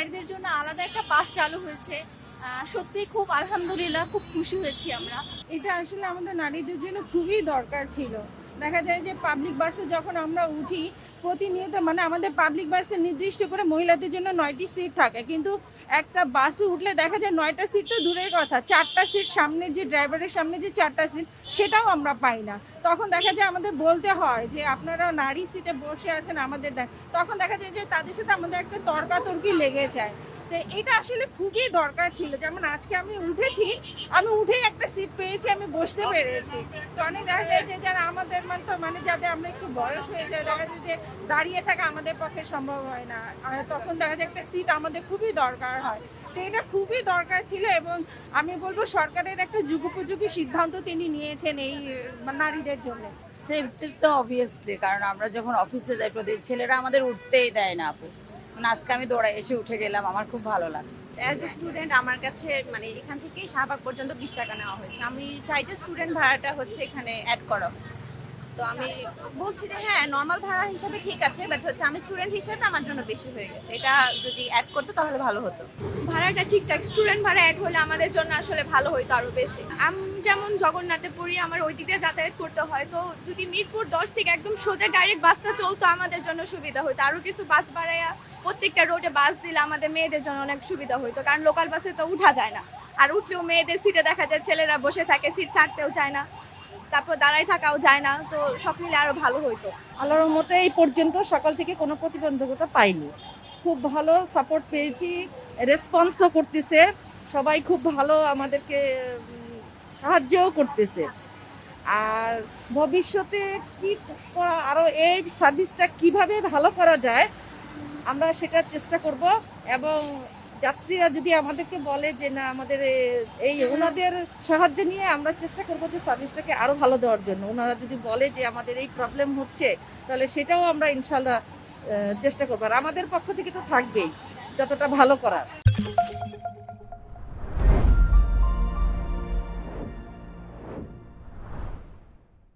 নারীদের জন্য আলাদা একটা বাস চালু হয়েছে। সত্যি খুব আলহামদুলিল্লাহ, খুব খুশি হয়েছি আমরা। এটা আসলে আমাদের নারীদের জন্য খুবই দরকার ছিল। দেখা যায় যে পাবলিক বাসে যখন আমরা উঠি প্রতিনিয়ত মানে আমাদের পাবলিক বাসে নির্দিষ্ট করে মহিলাদের জন্য 9টি সিট থাকে, কিন্তু একটা বাসে উঠলে দেখা যায় 9টা সিট তো দূরের কথা, 4টা সিট সামনের যে ড্রাইভারের সামনে যে 4টা সিট সেটাও আমরা পাই না। তখন দেখা যায় আমাদের বলতে হয় যে আপনারা নারী সিটে বসে আছেন আমাদের তখন দেখা যায় যে তাদের সাথে আমাদের একটা তর্কাতর্কি লেগে যায়। তো এটা আসলে খুবই দরকার ছিল। যেমন আজকে আমি উঠেছি, আমি উঠেই একটা সিট পেয়েছি, আমি বসতে পেরেছি। তো অনেক দেখা যায় যে যারা আমাদের মানে যাদের আমরা একটু বয়স হয়ে যায়, দেখা যায় যে দাঁড়িয়ে থাকা আমাদের পক্ষে সম্ভব হয় না, আর তখন দেখা যায় একটা সিট আমাদের খুবই দরকার হয়। তো এটা খুবই দরকার ছিল এবং আমি বলবো সরকারের একটা যুগোপযোগী সিদ্ধান্ত তিনি নিয়েছেন এই নারীদের জন্য। সেফটি তো অবভিয়াসলি, কারণ আমরা যখন অফিসে যাই প্রতিদিন ছেলেরা আমাদের উঠতেই দেয় না আপু। আজকে আমি দৌড়াই এসে উঠে গেলাম, আমার খুব ভালো লাগছে। অ্যাজ এ স্টুডেন্ট আমার কাছে মানে এখান থেকেই শাহবাগ পর্যন্ত 20 টাকা নেওয়া হয়েছে। আমি চাই যে স্টুডেন্ট ভাড়াটা হচ্ছে এখানে অ্যাড করা হোক। তো আমি বলছি যে হ্যাঁ, নর্মাল ভাড়া হিসাবে ঠিক আছে, বাট হচ্ছে আমি স্টুডেন্ট হিসেবে আমার জন্য বেশি হয়ে গেছে। এটা যদি অ্যাড করতো তাহলে ভালো হতো। ভাড়াটা ঠিকঠাক স্টুডেন্ট ভাড়া অ্যাড হলে আমাদের জন্য আসলে ভালো হতো আরো বেশি। আমি যেমন জগন্নাথে পড়ি, আমার ওই দিক দিয়ে যাতায়াত করতে হয়, তো যদি মিরপুর 10 থেকে একদম সোজা ডাইরেক্ট বাসটা চলতো আমাদের জন্য সুবিধা হতো। আরো কিছু বাস বাড়াইয়া প্রত্যেকটা রোডে বাস দিলে আমাদের মেয়েদের জন্য অনেক সুবিধা হতো, কারণ লোকাল বাসে তো উঠা যায় না। আর উঠলেও মেয়েদের সিটে দেখা যায় ছেলেরা বসে থাকে, সিট ছাড়তেও চায় না, তারপর দাঁড়ায় থাকাও যায় না। তো সব মিলে আরো ভালো হতো। আল্লাহর মতে এই পর্যন্ত সকাল থেকে কোনো প্রতিবন্ধকতা পাইনি, খুব ভালো সাপোর্ট পেয়েছি, রেসপন্সও করতেছে সবাই, খুব ভালো আমাদেরকে সাহায্যও করতেছে। আর ভবিষ্যতে কি আরো এই সার্ভিসটা কিভাবে ভালো করা যায় আমরা সেটা চেষ্টা করব। এবং যাত্রীরা যদি আমাদেরকে বলে যে না আমাদের এই ওনাদের সাহায্য নিয়ে আমরা চেষ্টা করব যে সার্ভিসটাকে আরো ভালো দেওয়ার জন্য, ওনারা যদি বলে যে আমাদের এই প্রবলেম হচ্ছে তাহলে সেটাও আমরা ইনশাল্লাহ চেষ্টা করবো। আর আমাদের পক্ষ থেকে তো থাকবেই যতটা ভালো করার।